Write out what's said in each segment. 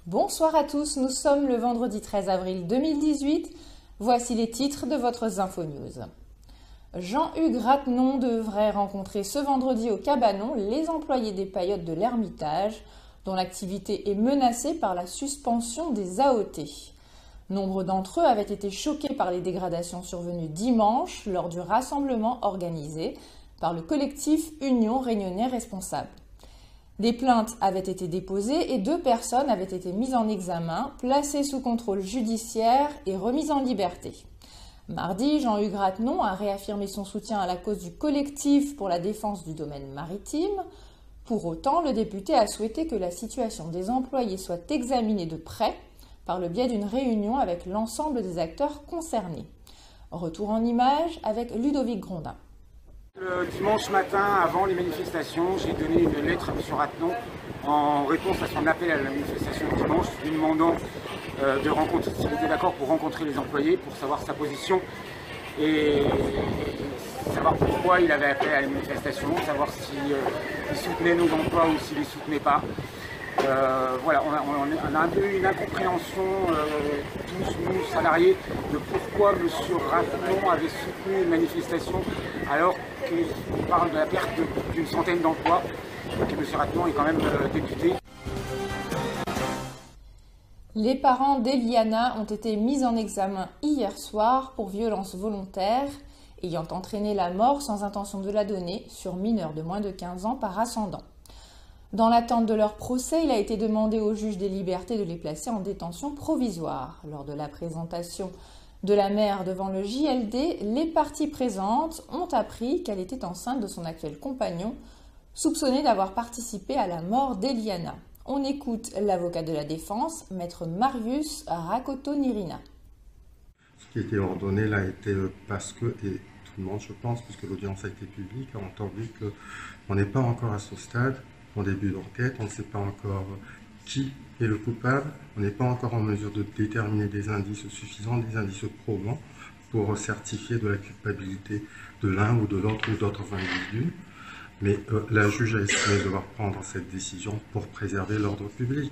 Bonsoir à tous, nous sommes le vendredi 13 avril 2018. Voici les titres de votre Infonews. Jean-Hugues Ratenon devrait rencontrer ce vendredi au Cabanon les employés des paillotes de l'Ermitage, dont l'activité est menacée par la suspension des AOT. Nombre d'entre eux avaient été choqués par les dégradations survenues dimanche lors du rassemblement organisé par le collectif Union Réunionnais Responsable. Des plaintes avaient été déposées et 2 personnes avaient été mises en examen, placées sous contrôle judiciaire et remises en liberté. Mardi, Jean-Hugues Ratenon a réaffirmé son soutien à la cause du collectif pour la défense du domaine maritime. Pour autant, le député a souhaité que la situation des employés soit examinée de près par le biais d'une réunion avec l'ensemble des acteurs concernés. Retour en images avec Ludovic Grondin. Le dimanche matin, avant les manifestations, j'ai donné une lettre à M. Ratenon en réponse à son appel à la manifestation de dimanche, lui demandant de rencontrer, s'il était d'accord pour rencontrer les employés, pour savoir sa position et savoir pourquoi il avait appelé à la manifestation, savoir s'il soutenait nos emplois ou s'il ne les soutenait pas. Voilà, on a un peu une incompréhension, tous nous salariés, de pourquoi M. Ratenon avait soutenu une manifestation alors qu'on parle de la perte d'une centaine d'emplois, et que M. Ratenon est quand même député. Les parents d'Eliana ont été mis en examen hier soir pour violence volontaire, ayant entraîné la mort sans intention de la donner sur mineur de moins de 15 ans par ascendant. Dans l'attente de leur procès, il a été demandé au juge des libertés de les placer en détention provisoire. Lors de la présentation de la mère devant le JLD, les parties présentes ont appris qu'elle était enceinte de son actuel compagnon, soupçonné d'avoir participé à la mort d'Eliana. On écoute l'avocat de la défense, maître Marius Rakoto-Nirina. Ce qui a été ordonné là était parce que, et tout le monde je pense, puisque l'audience a été publique, a entendu qu'on n'est pas encore à ce stade. En début d'enquête, on ne sait pas encore qui est le coupable, on n'est pas encore en mesure de déterminer des indices suffisants, des indices probants pour certifier de la culpabilité de l'un ou de l'autre ou d'autres individus. Mais la juge a estimé devoir prendre cette décision pour préserver l'ordre public.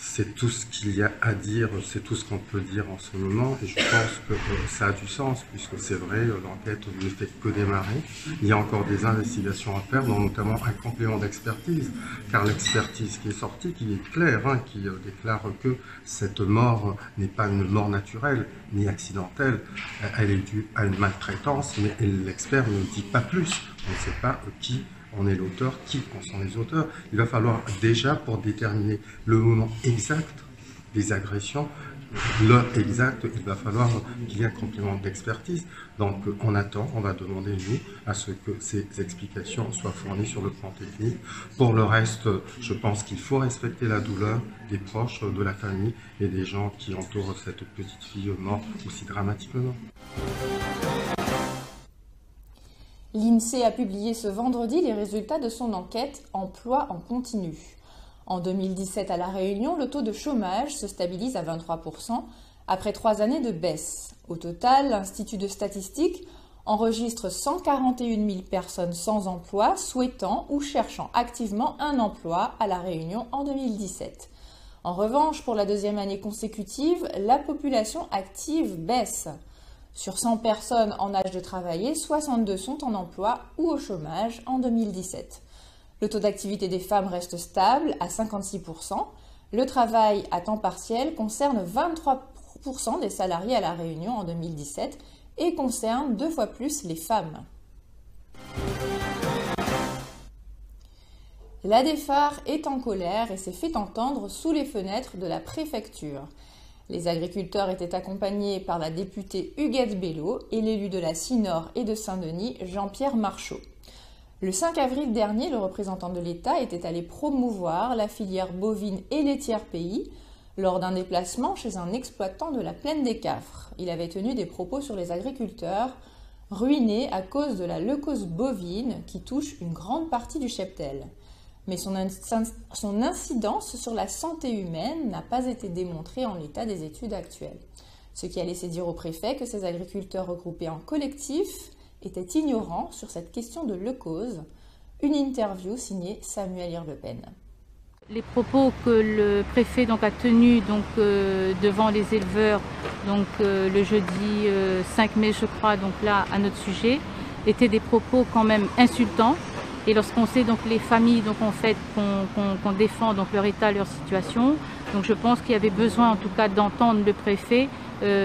C'est tout ce qu'il y a à dire, c'est tout ce qu'on peut dire en ce moment et je pense que ça a du sens puisque c'est vrai, l'enquête ne fait que démarrer. Il y a encore des investigations à faire, dont notamment un complément d'expertise, car l'expertise qui est sortie, qui est claire, qui déclare que cette mort n'est pas une mort naturelle ni accidentelle, elle est due à une maltraitance, mais l'expert ne dit pas plus. On ne sait pas qui on est l'auteur, qui en sont les auteurs. Il va falloir déjà, pour déterminer le moment exact des agressions, l'heure exacte, il va falloir qu'il y ait un complément d'expertise. Donc on attend, on va demander, nous, à ce que ces explications soient fournies sur le plan technique. Pour le reste, je pense qu'il faut respecter la douleur des proches, de la famille et des gens qui entourent cette petite fille morte aussi dramatiquement. L'INSEE a publié ce vendredi les résultats de son enquête Emploi en continu. En 2017 à La Réunion, le taux de chômage se stabilise à 23% après 3 années de baisse. Au total, l'Institut de statistique enregistre 141 000 personnes sans emploi souhaitant ou cherchant activement un emploi à La Réunion en 2017. En revanche, pour la 2e année consécutive, la population active baisse. Sur 100 personnes en âge de travailler, 62 sont en emploi ou au chômage en 2017. Le taux d'activité des femmes reste stable à 56%. Le travail à temps partiel concerne 23% des salariés à La Réunion en 2017 et concerne 2 fois plus les femmes. La DEFAR est en colère et s'est fait entendre sous les fenêtres de la préfecture. Les agriculteurs étaient accompagnés par la députée Huguette Bello et l'élu de la Scie-Nord et de Saint-Denis, Jean-Pierre Marchaud. Le 5 avril dernier, le représentant de l'État était allé promouvoir la filière bovine et laitière pays lors d'un déplacement chez un exploitant de la plaine des Cafres. Il avait tenu des propos sur les agriculteurs ruinés à cause de la leucose bovine qui touche une grande partie du cheptel. Mais son incidence sur la santé humaine n'a pas été démontrée en l'état des études actuelles. Ce qui a laissé dire au préfet que ces agriculteurs regroupés en collectif étaient ignorants sur cette question de leucose. Une interview signée Samuel Hirlepen. Les propos que le préfet a tenus devant les éleveurs le jeudi 5 mai, je crois, là à notre sujet, étaient des propos quand même insultants. Et lorsqu'on sait les familles qu'on défend leur état, leur situation, je pense qu'il y avait besoin en tout cas d'entendre le préfet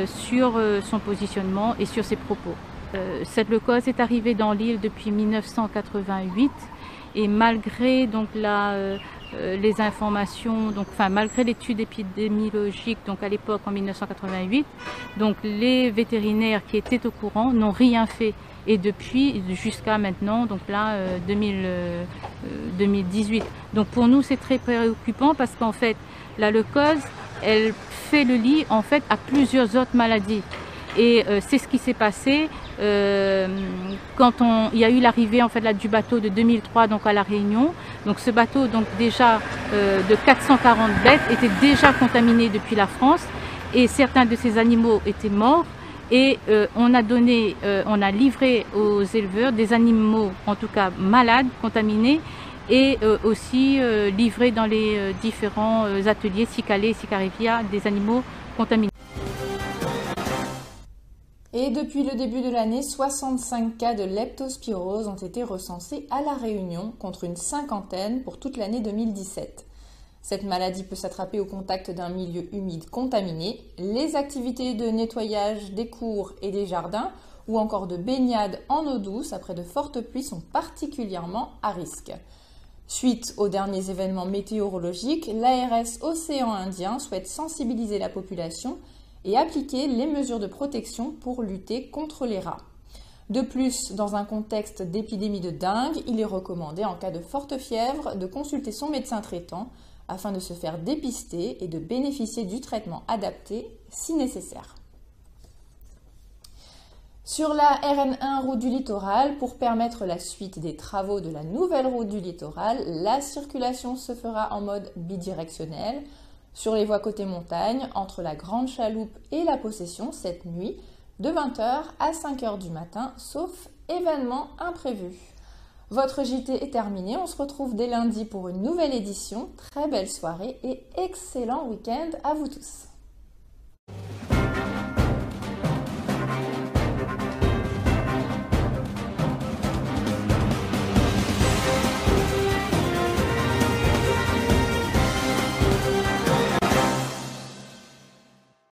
sur son positionnement et sur ses propos. Cette leucose est arrivée dans l'île depuis 1988 et malgré les informations, malgré l'étude épidémiologique à l'époque en 1988, les vétérinaires qui étaient au courant n'ont rien fait. Et depuis, jusqu'à maintenant, 2018. Pour nous, c'est très préoccupant parce qu'en fait, la leucose, elle fait le lit à plusieurs autres maladies. Et c'est ce qui s'est passé quand il y a eu l'arrivée du bateau de 2003 à La Réunion. Ce bateau déjà de 440 bêtes était déjà contaminé depuis la France et certains de ces animaux étaient morts. Et on a livré aux éleveurs des animaux, en tout cas malades, contaminés, et aussi livrés dans les différents ateliers Cicalé et Sicarevia des animaux contaminés. Et depuis le début de l'année, 65 cas de leptospirose ont été recensés à La Réunion, contre une cinquantaine pour toute l'année 2017. Cette maladie peut s'attraper au contact d'un milieu humide contaminé, les activités de nettoyage des cours et des jardins ou encore de baignade en eau douce après de fortes pluies sont particulièrement à risque. Suite aux derniers événements météorologiques, l'ARS Océan Indien souhaite sensibiliser la population et appliquer les mesures de protection pour lutter contre les rats. De plus, dans un contexte d'épidémie de dengue, il est recommandé en cas de forte fièvre de consulter son médecin traitant afin de se faire dépister et de bénéficier du traitement adapté si nécessaire. Sur la RN1 route du littoral, pour permettre la suite des travaux de la nouvelle route du littoral, la circulation se fera en mode bidirectionnel sur les voies côté montagne entre la Grande Chaloupe et la Possession cette nuit de 20h à 5h du matin, sauf événement imprévu. Votre JT est terminé, on se retrouve dès lundi pour une nouvelle édition. Très belle soirée et excellent week-end à vous tous.